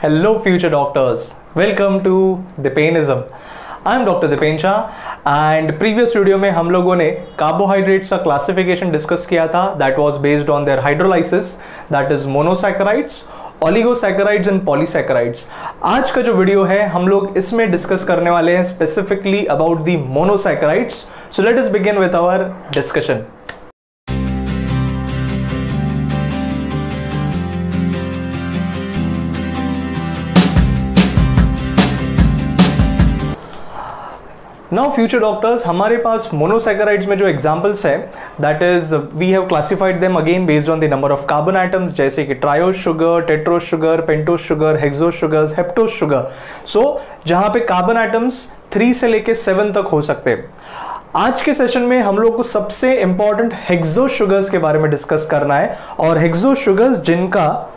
Hello future doctors, welcome to Dipanism. I am Dr. Dipen Shah and previous video में हम लोगों ने carbohydrates का classification discuss किया था that was based on their hydrolysis, that is monosaccharides, oligosaccharides and polysaccharides. आज का जो वीडियो है हम लोग इसमें डिस्कस करने वाले हैं specifically about the monosaccharides. So let us begin with our discussion. Now future doctors, हमारे पास मोनोसैकेराइड्स में जो एग्जांपल्स हैं that is we have classified them again based on the number of carbon items, जैसे कि triose sugar, tetrose sugar, pentose sugar, hexose sugars, heptose sugar. So जहां पे carbon atoms 3 से लेके 7 तक हो सकते हैं. आज के सेशन में हम लोग को सबसे इंपॉर्टेंट हेक्सोस शुगर्स के बारे में डिस्कस करना है, और हेक्सोस शुगर्स जिनका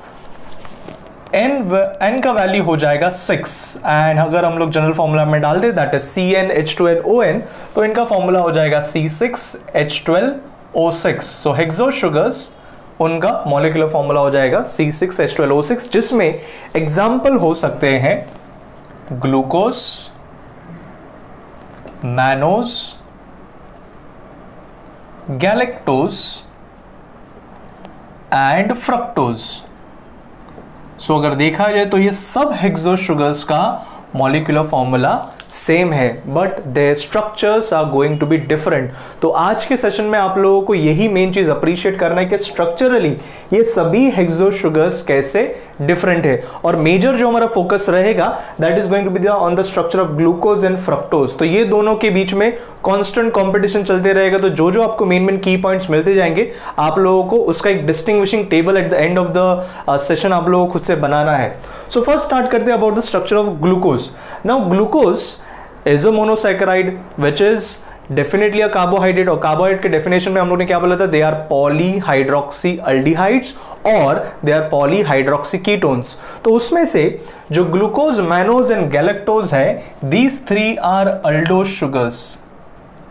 n का वैल्यू हो जाएगा 6 एंड अगर हम लोग जनरल फॉर्मूला में डाल दे दैट इज CnH2nOn, तो इनका फॉर्मूला हो जाएगा C6H12O6. सो हेक्सोस शुगर्स उनका मॉलिक्यूलर फॉर्मूला हो जाएगा C6H12O6, जिसमें एग्जाम्पल हो सकते हैं glucose, mannose, galactose and fructose. So अगर देखा जाए तो ये सब हेक्सोस शुगर्स का मॉलिक्यूलर फॉर्मूला सेम है, but their structures are going to be different. तो आज के सेशन में आप लोगों को यही मेन चीज अप्रिशिएट करना है कि स्ट्रक्चरली ये सभी हेक्सोस शुगर्स कैसे डिफरेंट है, और मेजर जो हमारा फोकस रहेगा that is going to be on the structure of glucose and fructose. तो ये दोनों के बीच में कांस्टेंट कंपटीशन चलते रहेगा. तो जो जो आपको मेन की पॉइंट्स मिलते जाएंगे, आप लोगों को उसका एक distinguishing table at the end of the session आप लोगों को खुद से बनाना है. सो फर्स्ट स्टार्ट करते हैं about the structure of glucose. Now glucose is a monosaccharide which is definitely a carbohydrate, और कार्बोहाइड्रेट के डेफिनेशन में हम लोग ने क्या बोला था, they are polyhydroxyaldehydes और they are polyhydroxyketones. तो उसमें से जो ग्लूकोज, मैनोज एंड गैलेक्टोज है, these three are aldose sugars.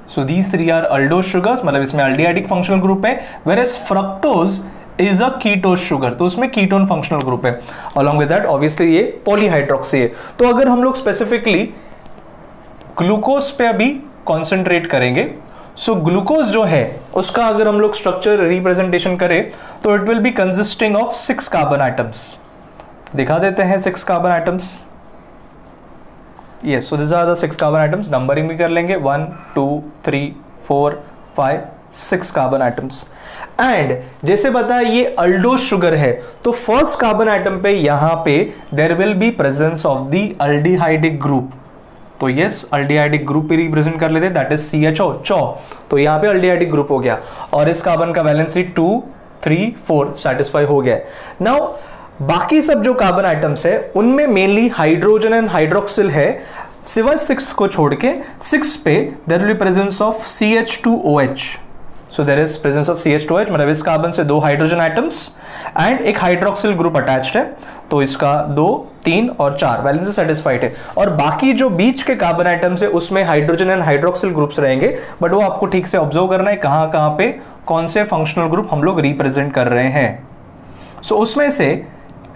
So these three are aldose sugars, मतलब इसमें aldehydic functional group है, whereas fructose is a ketose sugar, तो उसमें कीटोन फंक्शनल ग्रुप है. अलॉन्ग विद दैट ऑब्वियसली ये polyhydroxy है. तो अगर हम लोग स्पेसिफिकली ग्लूकोज पे अभी कॉन्सेंट्रेट करेंगे, सो ग्लूकोज जो है उसका अगर हम लोग स्ट्रक्चर रिप्रेजेंटेशन करें तो it will be consisting of 6 carbon items. दिखा देते हैं 6 carbon items. Yes, so this are the 6 carbon items. Numbering भी कर लेंगे 1 2 3 4 5 6 कार्बन आइटम्स. एंड जैसे बताया ये अल्डोस शुगर है, तो फर्स्ट कार्बन आइटम पे यहां पे there will be presence of the aldehydic group. तो यस, अल्डिहाइडिक ग्रुप पे रिप्रेजेंट कर लेते, दैट इज CHO, चौ. तो यहां पे अल्डिहाइडिक ग्रुप हो गया, और इस कार्बन का वैलेंसी 2 3 4 सेटिस्फाई हो गया. नाउ बाकी सब जो कार्बन आइटम्स है उनमें मेनली हाइड्रोजन एंड हाइड्रोक्सिल है, सिवाय 6 को छोड़ के. 6 पे there will be presence of CH2OH. So there is presence of CH2OH, मतलब इस कार्बन से 2 हाइड्रोजन आइटम्स एंड एक हाइड्रोक्सिल ग्रुप अटैच्ड है, तो इसका 2 3 और 4 वैलेंसी सेटिस्फाइड है. और बाकी जो बीच के कार्बन आइटम्स है उसमें हाइड्रोजन एंड हाइड्रोक्सिल ग्रुप्स रहेंगे, बट वो आपको ठीक से ऑब्जर्व करना है कहां कहां पे कौन से फंक्शनल ग्रुप हम लोग रिप्रेजेंट कर रहे हैं. सो उसमें से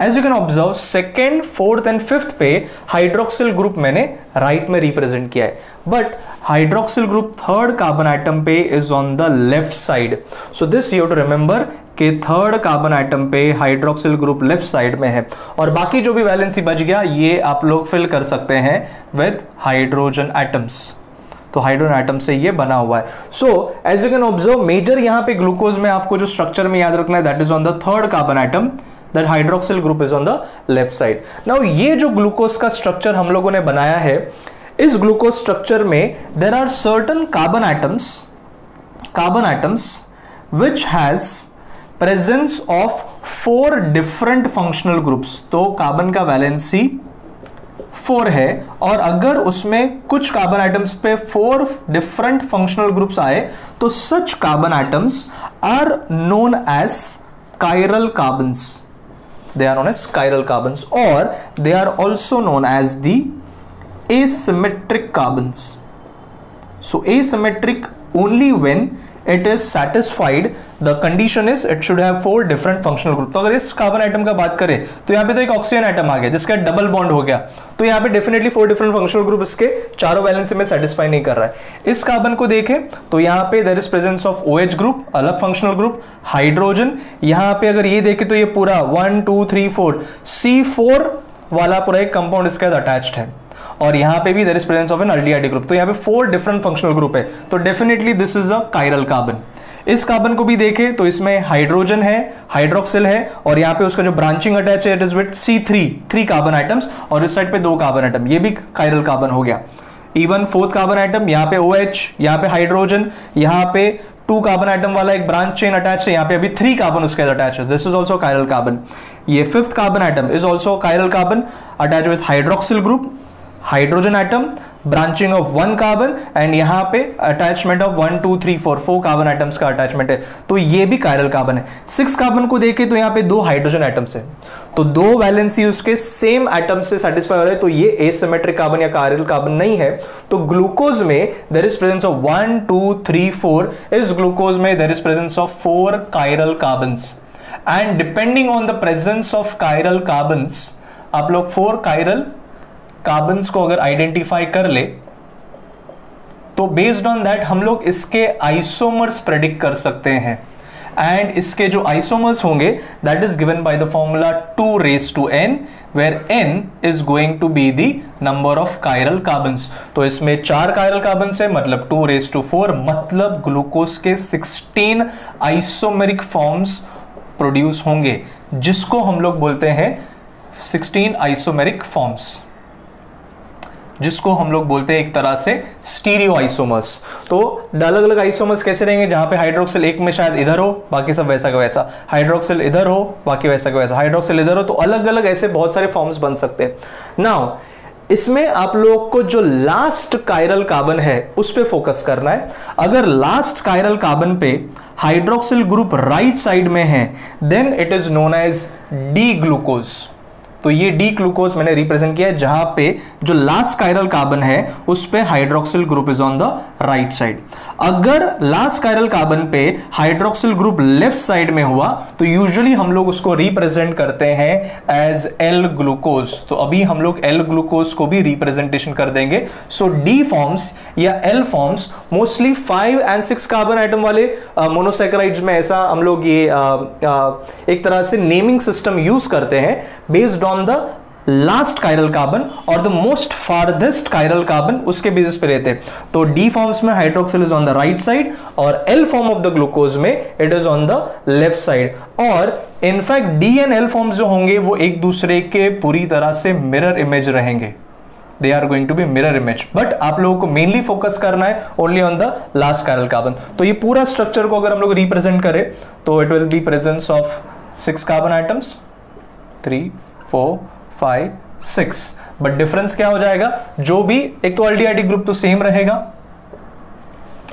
as you can observe 2nd, 4th and 5th पे हाइड्रोक्सिल ग्रुप मैंने राइट में रिप्रेजेंट किया है, but hydroxyl group 3rd carbon item पे is on the left side. So this you have to remember कि 3rd कार्बन आइटम पे hydroxyl group left side में है, और बाकी जो भी वैलेंसी बच गया ये आप लोग फिल कर सकते हैं विद हाइड्रोजन एटम्स. तो हाइड्रोजन एटम से ये बना हुआ है. So as you can observe major यहाँ पे ग्लूकोज में आपको जो स्ट्रक्चर में याद रखना है that is on the 3rd carbon item, that hydroxyl group is on the left side. Now ये जो ग्लूकोज का स्ट्रक्चर हम लोगों ने बनाया है, इस ग्लूकोज स्ट्रक्चर में there are certain carbon atoms which has presence of 4 different functional groups. तो कार्बन का वैलेंसी 4 है, और अगर उसमें कुछ कार्बन आइटम्स पे 4 different functional groups आए तो such carbon atoms are known as chiral carbons. They are known as chiral carbons, or they are also known as the asymmetric carbons. So asymmetric only when it is satisfied, the condition is it should have 4 different functional group. तो अगर इस carbon item का बात करें तो यहाँ पे तो एक ऑक्सीजन आइटम आ गया जिसका डबल बॉन्ड हो गया, तो यहाँ पे डेफिनेटली 4 डिफरेंट फंक्शनल ग्रुप इसके चारों वैलेंसी में सेटिस्फाई नहीं कर रहा है। इस कार्बन को देखें तो यहाँ पे there is presence of OH group, अलग फंक्शनल ग्रुप, हाइड्रोजन। यहाँ पे अगर ये देखें तो ये पूरा 1 2 3 4 C4 वाला पूरा एक कंपाउंड इसके साथ अटैच्ड है, और यहाँ पे भी there is presence of an aldehyde group. तो यहाँ पे 4 डिफरेंट फंक्शनल ग्रुप है, तो definitely this is a chiral carbon. इस कार्बन को भी देखें तो इसमें हाइड्रोजन है, हाइड्रोक्सिल है, और यहाँ पे उसका जो ब्रांचिंग अटैच है it is with C3 carbon atoms, और इस साइड पे 2 कार्बन आइटम, ये भी कायरल कार्बन हो गया। इवन 4th कार्बन आइटम, यहाँ पे OH, यहाँ पे हाइड्रोजन, यहाँ पे 2 कार्बन आइटम वाला एक ब्रांच चेन अटैच है, यहाँ पे अभी 3 कार्बन उसके साथ अटैच है, this is also chiral carbon. ये 5th carbon atom is also chiral carbon attach with hydroxyl group, hydrogen atom, branching of 1 carbon, and यहाँ पे अटैचमेंट ऑफ 1 2 3 4 कार्बन आइटम्स का अटैचमेंट है, तो ये भी कायरल कार्बन है। 6 कार्बन को देखें तो यहाँ पे 2 हाइड्रोजन आइटम्स है, तो 2 वैलेंसी उसके सेम एटम से सेटिस्फाई हो रहे हैं, तो ये एसिमेट्रिक कार्बन या कायरल कार्बन नहीं है। तो ग्लूकोज में देयर इज प्रेजेंस ऑफ 1 2 3 4, इस ग्लूकोज में there is presence of 4 chiral carbons, and depending on the presence of chiral carbons, आप लोग 4 कायरल कार्बन्स को अगर आइडेंटिफाई कर ले तो बेस्ड ऑन दैट हम लोग इसके आइसोमर्स प्रेडिक्ट कर सकते हैं, एंड इसके जो आइसोमर्स होंगे that is given by the formula 2 raised to n, where n is going to be the number of chiral carbons। तो इसमें 4 chiral carbons है, मतलब 2 raised to 4, मतलब ग्लूकोज के 16 आइसोमेरिक फॉर्म्स प्रोड्यूस होंगे, जिसको हम लोग बोलते हैं 16 आइसोमेरिक फॉर्म्स, जिसको हम लोग बोलते हैं एक तरह से स्टीरियो आइसोमर्स। तो अलग अलग आइसोमर्स कैसे रहेंगे, जहां पे हाइड्रोक्सिल एक में शायद इधर हो, बाकी सब वैसा का वैसा, हाइड्रोक्सिल इधर हो, बाकी वैसा का वैसा, हाइड्रोक्सिल इधर हो, तो अलग अलग ऐसे बहुत सारे फॉर्म्स बन सकते हैं। नाउ इसमें आप लोग को जो लास्ट कायरल कार्बन है उस पे फोकस करना है। अगर लास्ट कायरल कार्बन पे हाइड्रोक्सिल ग्रुप राइट साइड में है then it is known as D glucose. तो ये डी ग्लूकोज मैंने रिप्रेजेंट किया है, जहां पे जो लास्ट कायरल कार्बन है उस पे hydroxyl group is on the right side. अगर लास्ट कायरल कार्बन पे हाइड्रोक्सिल ग्रुप लेफ्ट साइड में हुआ तो यूजुअली हम लोग उसको रिप्रेजेंट करते हैं एज एल ग्लूकोज। तो अभी हम लोग एल ग्लूकोज को भी रिप्रेजेंटेशन कर देंगे। सो डी फॉर्म्स या L forms mostly 5 and 6 carbon item वाले मोनोसैकेराइड्स में ऐसा हम लोग ये एक तरह से नेमिंग सिस्टम यूज करते हैं based on the last chiral carbon और the most farthest chiral carbon उसके बेसिस पे रहते हैं। तो D forms में hydroxyl is on the right side और L form of the glucose में it is on the left side। और in fact D and L forms जो होंगे वो एक दूसरे के पूरी तरह से मिरर इमेज रहेंगे, they are going to be mirror image, but आप लोगों को मेनली फोकस करना है only on the last chiral carbon। तो ये पूरा स्ट्रक्चर को अगर हम लोग रिप्रेजेंट करें तो it will be presence of 6 carbon atoms, 3 4 5 6, but difference क्या हो जाएगा, जो भी एक तो अल्डिहाइड ग्रुप तो सेम रहेगा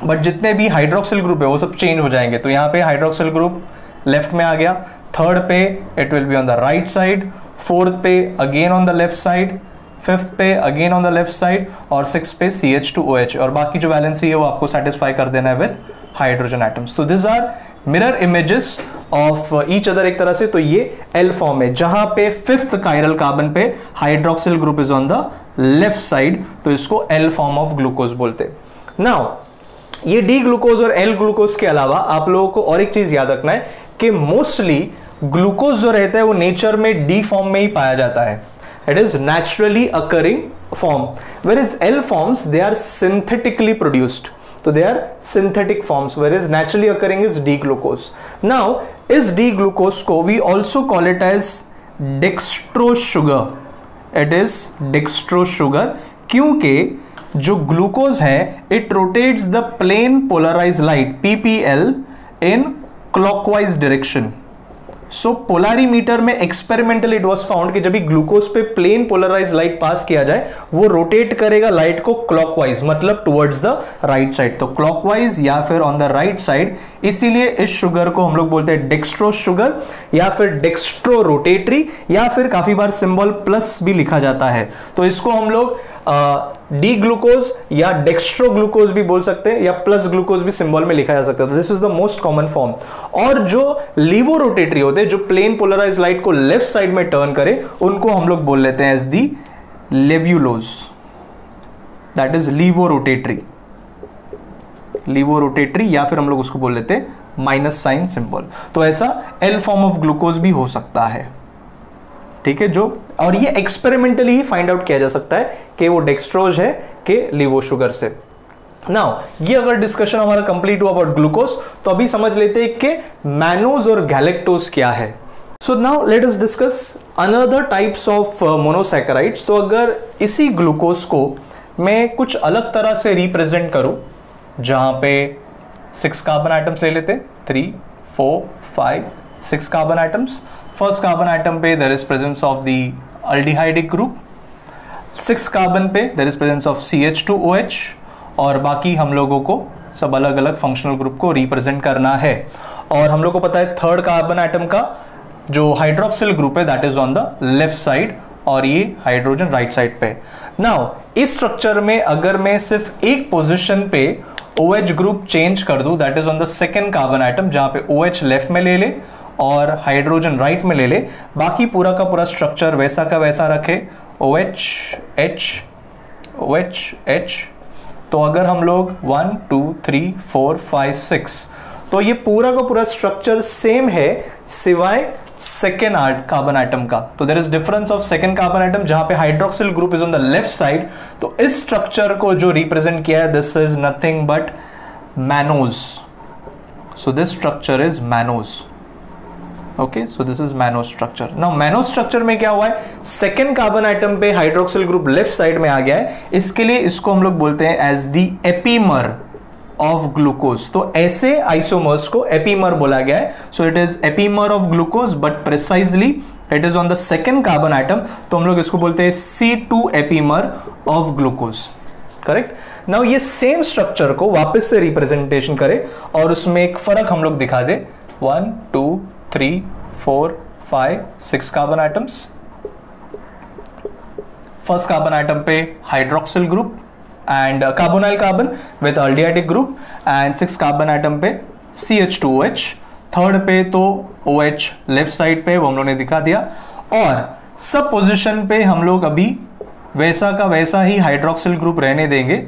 बट जितने भी हाइड्रोक्सिल ग्रुप है वो सब चेंज हो जाएंगे। तो यहाँ पे हाइड्रोक्सिल ग्रुप लेफ्ट में आ गया, 3rd पे it will B on the right side, 4th पे again on the left side, 5th पे again on the left side, और 6th पे CH2OH, और बाकी जो वैलेंसी है वो आपको सेटिस्फाई कर देना है विद हाइड्रोजन एटम्स। तो this are mirror images of each other एक तरह से। तो ये एल फॉर्म है जहां पे 5th कायरल कार्बन पे hydroxyl group is on the left side, तो इसको एल फॉर्म ऑफ ग्लूकोज बोलते। नाउ ये डी ग्लूकोज और एल ग्लूकोज के अलावा आप लोगों को और एक चीज याद रखना है कि मोस्टली ग्लूकोज जो रहता है वो नेचर में डी फॉर्म में ही पाया जाता है, it is naturally occurring form, whereas L forms they are synthetically produced, so they are synthetic forms, whereas naturally occurring is D glucose। Now is D glucose को we also call it as dextrose sugar, it is dextrose sugar, क्योंकि जो glucose है it rotates the plane polarized light PPL in clockwise direction। So polarimeter में experimentally it was found कि जब भी glucose पे plane polarise light pass किया जाए वो रोटेट करेगा लाइट को क्लॉकवाइज, मतलब टुवर्ड्स द राइट साइड। तो क्लॉकवाइज या फिर ऑन द राइट साइड, इसीलिए इस शुगर को हम लोग बोलते हैं डेक्स्ट्रो शुगर या फिर डेक्स्ट्रो रोटेटरी, या फिर काफी बार सिंबल प्लस भी लिखा जाता है। तो इसको हम लोग डी ग्लूकोज या डेक्स्ट्रो ग्लूकोज भी बोल सकते हैं, या प्लस ग्लूकोज भी सिंबल में लिखा जा सकता है। This is the most common form. और जो लीवो रोटेटरी होते हैं, जो प्लेन पोलराइज लाइट को लेफ्ट साइड में टर्न करे, उनको हम लोग बोल लेते हैं as the levulose, that is levo rotatory, levo rotatory, या फिर हम लोग उसको बोल लेते हैं माइनस साइन सिंबल। तो ऐसा एल फॉर्म ऑफ ग्लूकोज भी हो सकता है, ठीक है। जो और ये एक्सपेरिमेंटली ही फाइंड आउट किया जा सकता है कि वो डेक्स्ट्रोज है कि लीवो शुगर से। नाउ ये अगर डिस्कशन हमारा कंप्लीट हुआ अबाउट ग्लूकोज, तो अभी समझ लेते हैं कि मैनोज और गैलेक्टोज क्या है। So now let us discuss another types of monosaccharides. तो अगर इसी ग्लूकोज को मैं कुछ अलग तरह से रिप्रेजेंट करूं, जहां पे 6 कार्बन आइटम्स ले लेते, 3, 4, 5, 6 carbon items. First carbon item पे there is presence of the aldehydic group, 6 carbon पे there is presence of CH2OH, और बाकी हम लोगों को सब अलग अलग फंक्शनल ग्रुप को रिप्रेजेंट करना है। और हम लोग को पता है थर्ड कार्बन आइटम का जो हाइड्रोक्सिल ग्रुप है that is on the left side, और ये हाइड्रोजन राइट साइड पे। नाउ इस स्ट्रक्चर में अगर मैं सिर्फ एक पोजीशन पे OH ग्रुप चेंज कर दूं, that is on the second carbon item, जहां पे OH लेफ्ट में ले ले और हाइड्रोजन राइट में ले ले, बाकी पूरा का पूरा स्ट्रक्चर वैसा का वैसा रखे, OH H OH H। तो अगर हम लोग 1 2 3 4 5 6, तो ये पूरा का पूरा स्ट्रक्चर सेम है सिवाय सेकेंड कार्बन आइटम का। तो there is difference of second carbon item, जहां पे hydroxyl group is on the left side. तो इस स्ट्रक्चर को जो रिप्रेजेंट किया है, this is nothing but mannose. So this structure is mannose. Okay, so this is mannose structure. Now mannose structure में क्या हुआ है, सेकेंड कार्बन आइटम पे हाइड्रोक्सिल ग्रुप लेफ्ट साइड में आ गया है, इसके लिए इसको हम लोग बोलते हैं as the epimer of glucose. तो ऐसे आइसोमर्स को एपीमर बोला गया है। So it is epimer of glucose, but precisely it is on the second carbon atom, तो हम लोग इसको बोलते हैं C2 epimer of glucose. Correct. Now ये सेम स्ट्रक्चर को वापस से रिप्रेजेंटेशन करे और उसमें एक फर्क हम लोग दिखा दे। 1 2 3 4 5 6 carbon items. First carbon item पे hydroxyl group and carbonyl carbon with aldehydic group, and 6 carbon item पे CH2OH, थर्ड पे तो OH लेफ्ट साइड पे, वो हम लोगों ने दिखा दिया। और सब पोजीशन पे हम लोग अभी वैसा का वैसा ही हाइड्रोक्सिल ग्रुप रहने देंगे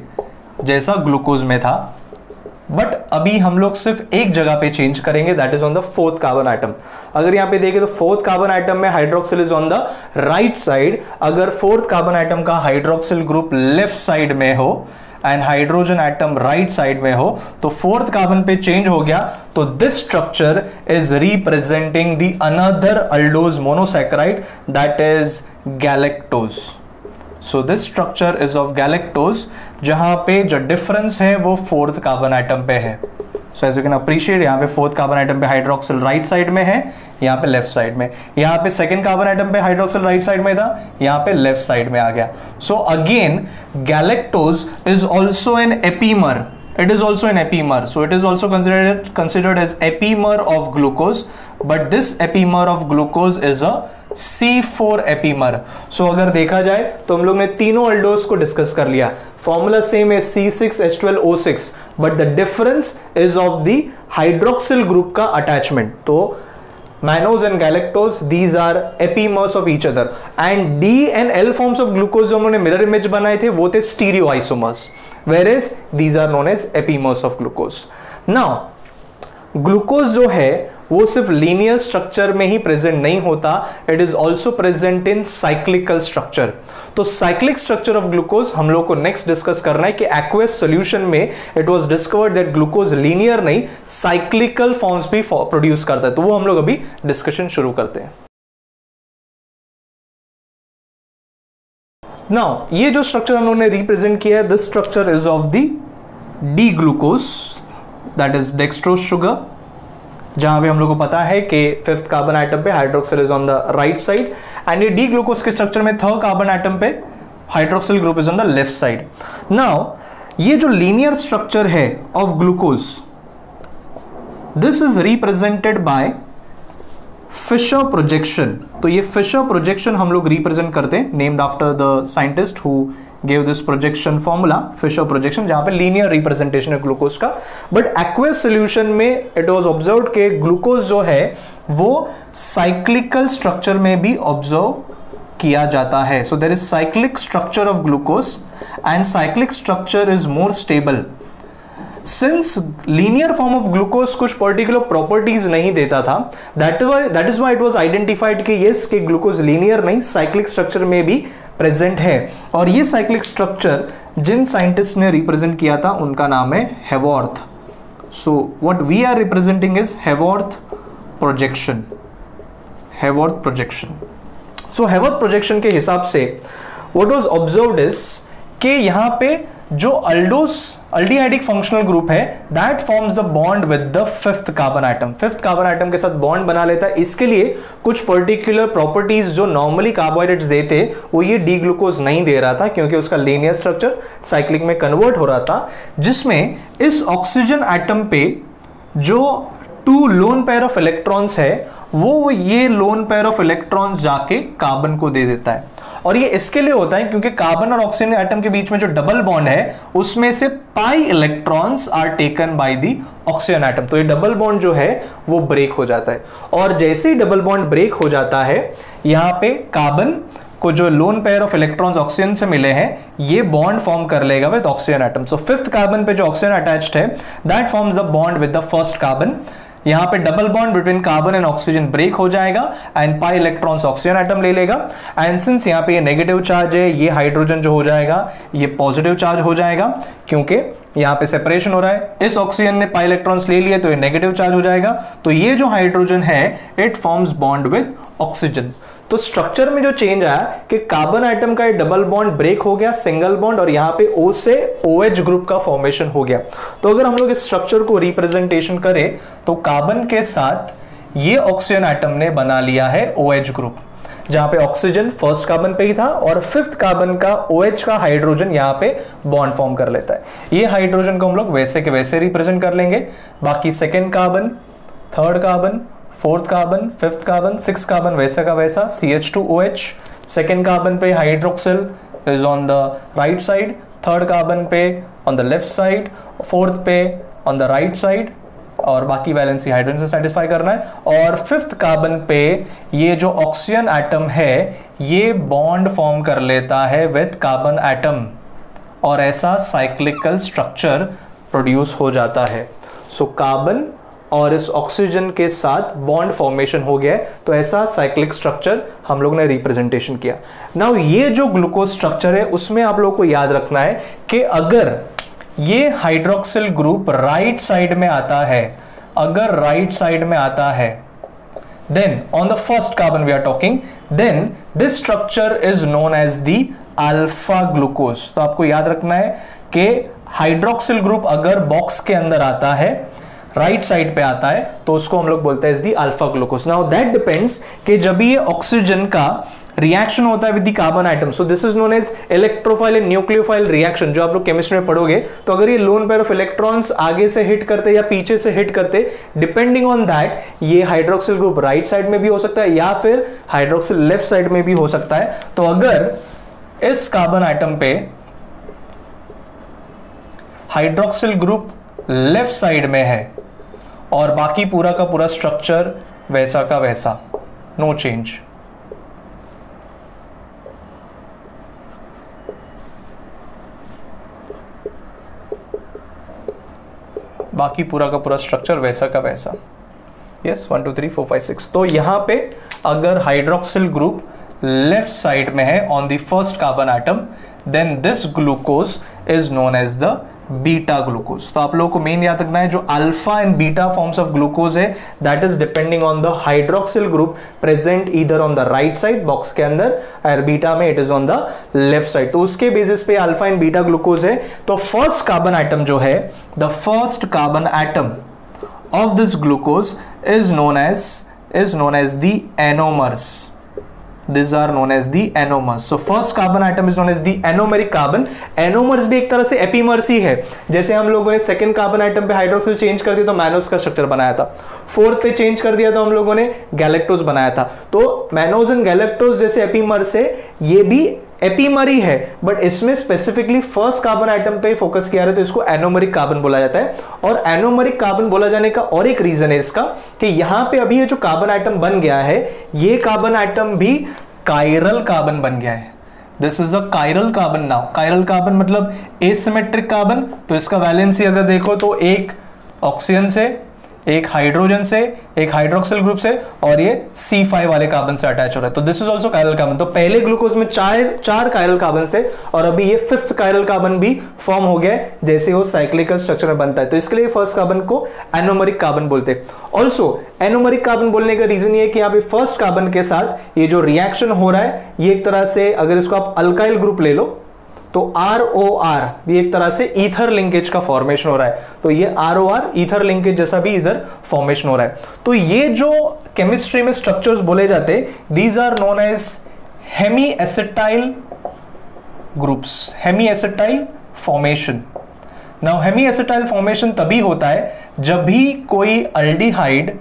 जैसा ग्लूकोज में था, बट अभी हम लोग सिर्फ एक जगह पे चेंज करेंगे, that is on the fourth carbon item. अगर यहां पे देखें तो फोर्थ कार्बन आइटम में hydroxyl is on the right side. अगर फोर्थ कार्बन आइटम का हाइड्रोक्सिल ग्रुप लेफ्ट साइड में हो and hydrogen atom right side में हो, तो फोर्थ कार्बन पे चेंज हो गया, तो this structure is representing the another aldose monosaccharide that is galactose. So this structure is of galactose, जहां पे जो डिफरेंस है वो फोर्थ कार्बन आइटम पे है। So as you can appreciate, यहाँ पे फोर्थ कार्बन आइटम पे हाइड्रोक्सिल राइट साइड में है, यहाँ पे लेफ्ट साइड में। यहाँ पे सेकंड कार्बन आइटम पे हाइड्रोक्सिल राइट साइड में था, यहाँ पे लेफ्ट साइड में आ गया। So again galactose is also an epimer, it is also an epimer, so it is also considered as epimer of glucose, but this epimer of glucose is a C4 epimer. so अगर देखा जाए तो हम लोग ने तीनों अल्डोज को discuss कर लिया, फॉर्मूला सेम है C6H12O6, but the difference is of the hydroxyl group का अटैचमेंट। तो mannose and galactose, these are epimers of each other, and D and L forms of glucose जो उन्होंने मिरर इमेज बनाए थे वो थे stereo isomers, whereas these are known as epimers of glucose. Now, glucose जो है वो सिर्फ लीनियर स्ट्रक्चर में ही प्रेजेंट नहीं होता, it is also present in cyclical structure. तो साइक्लिक स्ट्रक्चर ऑफ ग्लूकोज हम लोग को नेक्स्ट डिस्कस करना है कि एक्वेस सॉल्यूशन में it was discovered that glucose linear नहीं साइक्लिकल फॉर्म्स भी प्रोड्यूस करता है, तो वो हम लोग अभी डिस्कशन शुरू करते हैं। नाउ ये जो स्ट्रक्चर हम लोगों ने रिप्रेजेंट किया है, this structure is of the D glucose, that is dextrose sugar, जहां पे हम लोग को पता है कि फिफ्थ कार्बन आइटम पे hydroxyl is on the right side, and ये डी ग्लूकोज के स्ट्रक्चर में थर्ड कार्बन आइटम पे hydroxyl group is on the left side. Now ये जो लीनियर स्ट्रक्चर है of glucose, this is represented by Fischer projection. तो ये Fischer projection हम लोग रिप्रेजेंट करते हैं, named after the scientist who gave this projection formula, Fischer projection, जहां पे लीनियर रिप्रेजेंटेशन है ग्लूकोज का। बट एक्वेस सोल्यूशन में इट वाज ऑब्जर्व्ड कि ग्लूकोज जो है वो साइक्लिकल स्ट्रक्चर में भी ऑब्जर्व किया जाता है। So there is cyclic structure of glucose and cyclic structure is more stable. Since linear form of glucose कुछ पर्टिकुलर प्रॉपर्टीज नहीं देता था, that is why it was identified कि यस कि ग्लूकोज लीनियर नहीं साइक्लिक स्ट्रक्चर में भी present है। और ये साइक्लिक स्ट्रक्चर जिन साइंटिस्ट ने रिप्रेजेंट किया था उनका नाम है Haworth. So what we are representing is Haworth projection, Haworth projection. So हेवॉर्थ projection के हिसाब से व्हाट वाज ऑब्जर्व्ड इज कि यहां पे जो अल्डिहाइडिक फंक्शनल ग्रुप है that forms the bond with the fifth carbon item, fifth carbon item के साथ बॉन्ड बना लेता है। इसके लिए कुछ पर्टिकुलर प्रॉपर्टीज जो नॉर्मली कार्बोहाइड्रेट्स देते वो ये डी ग्लूकोज नहीं दे रहा था, क्योंकि उसका लीनियर स्ट्रक्चर साइक्लिक में कन्वर्ट हो रहा था, जिसमें इस ऑक्सीजन एटम पे जो 2 लोन पेयर ऑफ इलेक्ट्रॉन्स है वो ये लोन पेयर ऑफ इलेक्ट्रॉन्स जाके कार्बन को दे देता है। और ये इसके लिए होता है क्योंकि कार्बन और ऑक्सीजन एटम के बीच में जो डबल बॉन्ड है उसमें से pi electrons are taken by the oxygen atom. तो ये डबल बॉन्ड जो है वो ब्रेक हो जाता है, और जैसे ही डबल बॉन्ड ब्रेक हो जाता है यहां पे कार्बन को जो lone pair of electrons oxygen से मिले हैं ये बॉन्ड फॉर्म कर लेगा with oxygen atom. So fifth carbon पे जो ऑक्सीजन अटैच्ड है that forms the bond with the first carbon. यहां पे double bond between carbon and oxygen break हो जाएगा and pi electrons oxygen atom ले लेगा। एंड सिंस यहां पे ये नेगेटिव चार्ज है, ये हाइड्रोजन जो हो जाएगा ये पॉजिटिव चार्ज हो जाएगा, क्योंकि यहां पे सेपरेशन हो रहा है। इस ऑक्सीजन ने पाई इलेक्ट्रॉन्स ले लिए तो ये नेगेटिव चार्ज हो जाएगा। तो ये जो हाइड्रोजन है it forms bond with oxygen. तो स्ट्रक्चर में जो चेंज आया कि कार्बन आइटम का ये डबल बॉन्ड ब्रेक हो गया, सिंगल बॉन्ड, और यहां पे O से OH ग्रुप का फॉर्मेशन हो गया। तो अगर हम लोग इस स्ट्रक्चर को रिप्रेजेंटेशन करें तो कार्बन के साथ ये ऑक्सीजन आइटम ने बना लिया है OH ग्रुप, जहां पे ऑक्सीजन फर्स्ट कार्बन पे ही था और फिफ्थ कार्बन का OH का हाइड्रोजन यहां पे बॉन्ड फॉर्म कर लेता है। ये हाइड्रोजन को हम लोग वैसे के वैसे रिप्रेजेंट कर लेंगे। बाकी second carbon, third carbon, fourth carbon, fifth carbon, six carbon वैसा का वैसा CH2OH। सेकेंड कार्बन पे hydroxyl is on the right side, third carbon पे on the left side, fourth पे ऑन द राइट साइड, और बाकी वैलेंसी हाइड्रोजन से satisfy करना है। और फिफ्थ कार्बन पे ये जो ऑक्सीजन एटम है ये बॉन्ड फॉर्म कर लेता है विद कार्बन एटम, और ऐसा साइक्लिकल स्ट्रक्चर प्रोड्यूस हो जाता है। सो कार्बन और इस ऑक्सीजन के साथ बॉन्ड फॉर्मेशन हो गया है, तो ऐसा साइक्लिक स्ट्रक्चर हम लोग ने रिप्रेजेंटेशन किया। नाउ ये जो ग्लूकोज स्ट्रक्चर है उसमें आप लोगों को याद रखना है कि अगर ये हाइड्रोक्सिल ग्रुप राइट साइड में आता है, अगर राइट साइड में आता है, then on the first carbon we are talking, then this structure is known as the alpha glucose. तो आपको याद रखना है कि हाइड्रोक्सिल ग्रुप अगर बॉक्स के अंदर आता है, राइट साइड पे आता है, तो उसको हम लोग बोलते हैं is the alpha glucose. Now that depends कि जब ये ऑक्सीजन का रिएक्शन होता है with the carbon atom, so this is known as electrophile and nucleophile reaction, जो आप लोग केमिस्ट्री में पढ़ोगे। तो अगर ये लोन पेयर ऑफ इलेक्ट्रॉन्स आगे से हिट करते या पीछे से हिट करते, डिपेंडिंग ऑन दैट ये हाइड्रोक्सिल ग्रुप राइट साइड में भी हो सकता है या फिर हाइड्रोक्सिल लेफ्ट साइड में भी हो सकता है। तो अगर इस कार्बन आइटम पे हाइड्रोक्सिल ग्रुप लेफ्ट साइड में है और बाकी पूरा का पूरा स्ट्रक्चर वैसा का वैसा, नो चेंज, बाकी पूरा का पूरा स्ट्रक्चर वैसा का वैसा, यस 1 2 3 4 5 6। तो यहां पे अगर हाइड्रोक्सिल ग्रुप लेफ्ट साइड में है on the first carbon item, then this glucose is known as the beta glucose. तो आप लोगों को मेन याद रखना है जो alpha and beta forms of glucose है that is depending on the hydroxyl group present either on the right side box के अंदर, और बीटा में it is on the left side. तो उसके बेसिस पे अल्फा एंड बीटा ग्लूकोज है। तो फर्स्ट कार्बन आइटम जो है, the first carbon atom of this glucose is known as the anomers, these are known as the anomers. So first carbon atom is known as the anomeric carbon. Anomers भी एक तरह से epimers ही है. जैसे हम लोगों ने सेकंड कार्बन आइटम पे हाइड्रोक्सिल चेंज कर दिया तो मैनोज का स्ट्रक्चर बनाया था, फोर्थ पे चेंज कर दिया तो हम लोगों ने गैलेक्टोज बनाया था. तो मैनोज एंड गैलेक्टोज जैसे एपीमर्स है, ये भी एपीमरी है, बट इसमें स्पेसिफिकली फर्स्ट कार्बन आइटम पे फोकस किया है तो इसको एनोमरिक कार्बन बोला जाता है. और एनोमरिक कार्बन बोला जाने का और एक रीजन है इसका कि यहां पे अभी ये जो कार्बन आइटम बन गया है, ये कार्बन आइटम भी कायरल कार्बन बन गया है. This is a chiral carbon. Now chiral carbon मतलब एसिमेट्रिक कार्बन. तो इसका वैलेंसी अगर देखो तो एक ऑक्सीजन से, एक हाइड्रोजन से, एक हाइड्रोक्सिल ग्रुप से और ये C5 वाले कार्बन से अटैच हो रहा है. तो this is also chiral carbon. तो पहले ग्लूकोज में चार कायरल कार्बन थे और अभी ये फिफ्थ कायरल कार्बन भी फॉर्म हो गया है जैसे वो साइक्लिकल स्ट्रक्चर में बनता है. तो इसके लिए फर्स्ट कार्बन को एनोमरिक कार्बन बोलते हैं. ऑल्सो एनोमरिक कार्बन बोलने का रीजन ये है कि यहाँ पे फर्स्ट कार्बन के साथ ये जो रिएक्शन हो रहा है, ये एक तरह से अगर इसको आप अल्काइल ग्रुप ले लो तो ROR ये एक तरह से ईथर लिंकेज का फॉर्मेशन हो रहा है. तो ये ROR ईथर लिंकेज जैसा भी इधर फॉर्मेशन हो रहा है. तो ये जो केमिस्ट्री में स्ट्रक्चर्स बोले जाते हैं, these are known as hemiacetal groups, hemiacetal formation. Now hemiacetal formation तभी होता है जब भी कोई अल्डिहाइड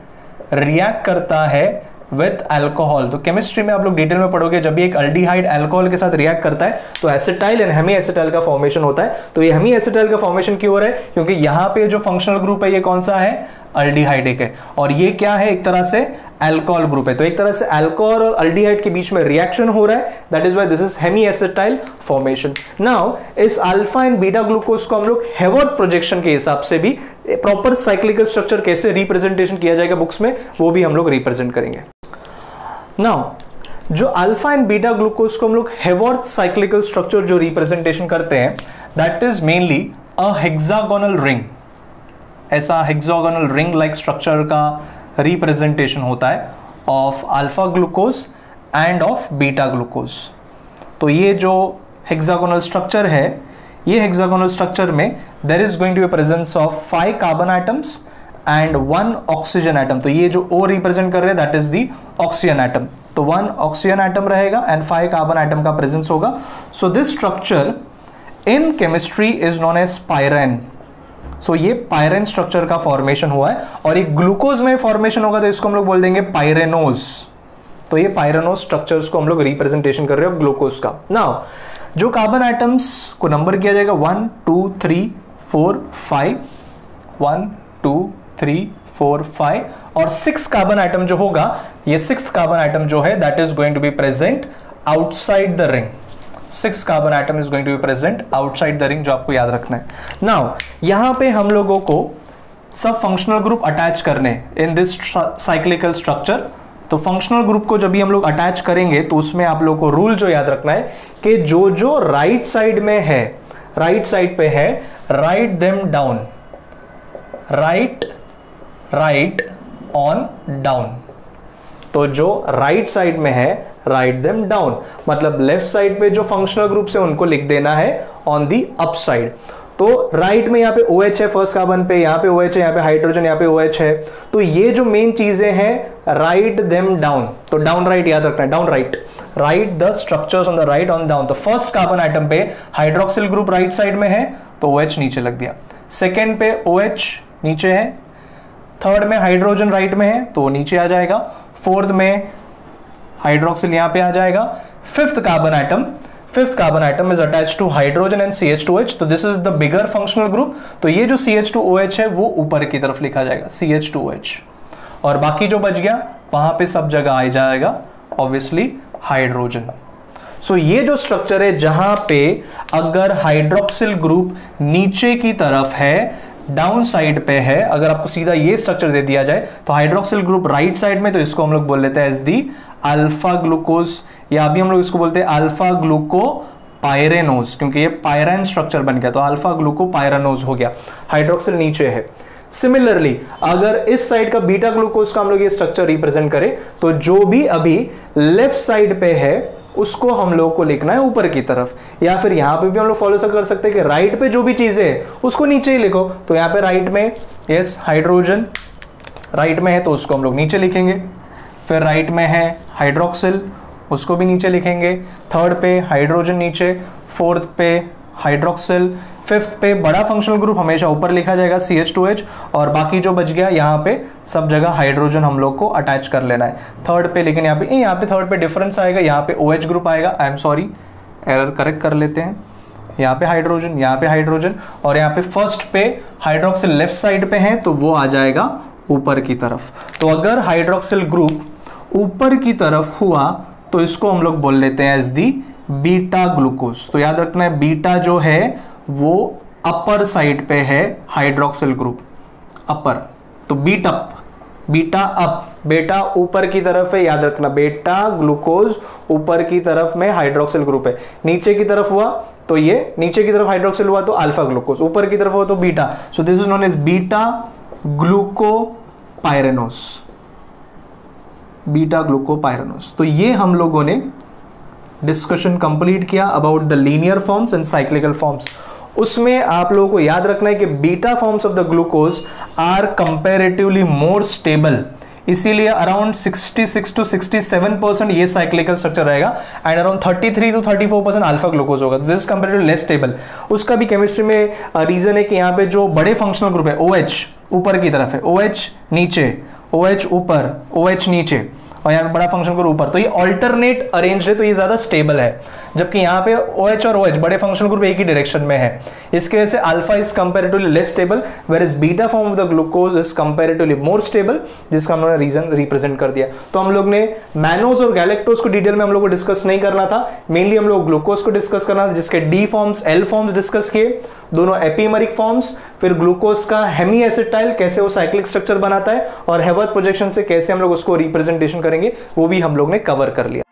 रिएक्ट करता है विथ अल्कोहल. तो केमिस्ट्री में आप लोग डिटेल में पढ़ोगे, जब भी एक अल्डिहाइड अल्कोहल के साथ रिएक्ट करता है तो एसिटाइल एंड हेमी एसिटाइल का फॉर्मेशन होता है. तो ये हेमी एसिटाइल का फॉर्मेशन क्यों हो रहा है? क्योंकि यहां पे जो फंक्शनल ग्रुप है ये कौन सा है? अल्डिहाइडिक है. और ये क्या है? एक तरह से अल्कोहल ग्रुप है. तो एक तरह से अल्कोहल और अल्डिहाइड के बीच में रिएक्शन हो रहा है. That is why this is hemiacetal formation. Now इस अल्फा एंड बीटा ग्लूकोज को हम लोग हेवर्थ प्रोजेक्शन के हिसाब से भी प्रॉपर साइक्लिकल स्ट्रक्चर कैसे रिप्रेजेंटेशन किया जाएगा बुक्स में, वो भी हम लोग रिप्रेजेंट करेंगे. नाउ जो अल्फा एंड बीटा ग्लूकोज को हम लोग हेवर्थ साइक्लिकल स्ट्रक्चर जो रिप्रेजेंटेशन करते हैं, that is mainly a hexagonal ring. ऐसा हेक्सागोनल रिंग लाइक स्ट्रक्चर का रिप्रेजेंटेशन होता है of alpha glucose and of beta glucose. तो ये जो हेक्सागोनल स्ट्रक्चर है, ये हेक्सागोनल स्ट्रक्चर में there is going to be presence of 5 carbon atoms and 1 oxygen atom. तो ये जो O रिप्रेजेंट कर रहे हैं that is the oxygen atom. तो 1 ऑक्सीजन एटम रहेगा एंड 5 कार्बन एटम का प्रेजेंस होगा. So this structure in chemistry is known as pyran. सो ये पायरेन स्ट्रक्चर का फॉर्मेशन हुआ है और एक ग्लूकोज में फॉर्मेशन होगा तो इसको हम लोग बोल देंगे पायरेनोज. तो ये पायरेनोज स्ट्रक्चर्स को हम लोग रिप्रेजेंटेशन कर रहे हैं ग्लूकोज का. नाउ जो कार्बन आइटम्स को नंबर किया जाएगा 1 2 3 4 5, 1 2 3 4 5 और 6 कार्बन आइटम जो होगा, ये 6th कार्बन आइटम जो है that is going to be present outside the ring. 6 carbon atom is going to be present outside the ring, जो आपको याद रखना है. नाउ यहां पे हम लोगों को सब फंक्शनल ग्रुप अटैच करने इन दिस साइक्लिकल स्ट्रक्चर. तो फंक्शनल ग्रुप को जब भी हम लोग अटैच करेंगे तो उसमें आप लोगों को रूल जो याद रखना है कि जो जो राइट साइड में है, राइट साइड पे है, write them down. Right on down. तो जो राइट साइड में है राइट देम डाउन, मतलब लेफ्ट साइड पे जो फंक्शनल ग्रुप्स है उनको लिख देना है ऑन दी अप साइड. तो राइट में यहाँ पे OH है फर्स्ट कार्बन पे, यहाँ पे OH है, यहाँ पे हाइड्रोजन, यहाँ पे OH है. तो ये जो मेन चीजें हैं राइट देम डाउन. तो डाउन राइट याद रखना है, down right the structures on the right on down. तो फर्स्ट कार्बन आइटम पे हाइड्रोक्सिल ग्रुप राइट साइड में है तो OH नीचे लग दिया. सेकेंड पे OH नीचे है, थर्ड में हाइड्रोजन राइट में है तो नीचे आ जाएगा, फोर्थ में हाइड्रोक्सिल यहां पे आ जाएगा. Fifth carbon atom is attached to hydrogen and CH2OH. तो this is the bigger functional group. तो ये जो CH2OH है वो ऊपर की तरफ लिखा जाएगा CH2OH, और बाकी जो बच गया वहां पे सब जगह आ जाएगा ऑब्वियसली हाइड्रोजन. सो ये जो स्ट्रक्चर है जहां पे अगर हाइड्रोक्सिल ग्रुप नीचे की तरफ है, डाउन साइड पे है, अगर आपको सीधा ये स्ट्रक्चर दे दिया जाए तो हाइड्रोक्सिल ग्रुप राइट साइड में, तो इसको हम लोग बोल लेते हैं एज दी अल्फा ग्लूकोज, या अभी हम लोग इसको बोलते हैं अल्फा ग्लूको पायरेनोज, क्योंकि ये पायरेन स्ट्रक्चर बन गया तो अल्फा ग्लूको पायरेनोज हो गया. हाइड्रोक्सिल नीचे है. सिमिलरली अगर इस साइड का बीटा ग्लूकोज का हम लोग ये स्ट्रक्चर रिप्रेजेंट करें तो जो भी अभी लेफ्ट साइड पे है उसको हम लोग को लिखना है ऊपर की तरफ, या फिर यहां पे भी हम लोग फॉलो कर सकते हैं कि राइट पे जो भी चीजें है उसको नीचे ही लिखो. तो यहां पे राइट में यस हाइड्रोजन राइट में है तो उसको हम लोग नीचे लिखेंगे. फिर राइट में है हाइड्रोक्सिल, उसको भी नीचे लिखेंगे, थर्ड पे हाइड्रोजन नीचे, फोर्थ पे हाइड्रोक्सिल, फिफ्थ पे बड़ा फंक्शनल ग्रुप हमेशा ऊपर लिखा जाएगा CH2H, और बाकी जो बच गया यहाँ पे सब जगह हाइड्रोजन हम लोग को अटैच कर लेना है थर्ड पे। लेकिन यहाँ पे थर्ड पे डिफरेंस आएगा, यहाँ पे OH ग्रुप आएगा, I am sorry, error correct कर लेते हैं, यहाँ पे हाइड्रोजन, यहाँ पे हाइड्रोजन, और यहाँ पे फर्स्ट पे हाइड्रोक्सिल लेफ्ट साइड पे है तो वो आ जाएगा ऊपर की तरफ। तो अगर हाइड्रोक्सिल ग्रुप ऊपर की तरफ हुआ तो इसको हम लोग बोल लेते हैं एज दी बीटा ग्लूकोज। तो याद रखना है बीटा जो है वो अपर साइड पे है हाइड्रोक्सिल ग्रुप, अपर, तो बीट अप, बीटा अप, बेटा ऊपर की तरफ है, याद रखना बेटा ग्लूकोज ऊपर की तरफ में हाइड्रोक्सिल ग्रुप है। नीचे की तरफ हुआ तो ये नीचे की तरफ हाइड्रोक्सिल हुआ तो अल्फा ग्लूकोज, ऊपर की तरफ हुआ तो beta, so this is known as beta glucopyranose, beta glucopyranose. तो ये हम लोगों ने डिस्कशन कंप्लीट किया about the linear forms and cyclical forms. उसमें आप लोगों को याद रखना है कि beta forms of the glucose are comparatively more stable, इसीलिए अराउंड 66 to 67% ये साइक्लिकल स्ट्रक्चर रहेगा and around 33 to 34% alpha glucose होगा। This is comparatively less stable. उसका भी केमिस्ट्री में रीजन है कि यहाँ पे जो बड़े फंक्शनल ग्रुप है OH ऊपर की तरफ है, OH नीचे, OH ऊपर, OH नीचे, और यहाँ पे बड़ा फंक्शन ग्रुप ऊपर, तो ये ऑल्टरनेट अरेंज है तो ये ज्यादा स्टेबल है, जबकि यहाँ पे OH और OH बड़े फंक्शन ग्रुप एक ही डायरेक्शन में है। इसके वजह से alpha is comparatively less stable where is beta form of the glucose is comparatively more stable, जिसका हम लोगों ने रीजन रिप्रेजेंट कर दिया। तो हम लोग ने मैनोज और गैलेक्टोज को डिटेल में हम लोग को डिस्कस नहीं करना था, मेनली हम लोग ग्लूकोज को डिस्कस करना था, जिसके D forms L forms discuss किए, दोनों एपीमेरिक फॉर्म्स, फिर ग्लूकोज का हेमी एसिटाइल कैसे वो साइक्लिक स्ट्रक्चर बनाता है, और हेवर्थ प्रोजेक्शन से कैसे हम लोग उसको रिप्रेजेंटेशन करेंगे वो भी हम लोग ने कवर कर लिया।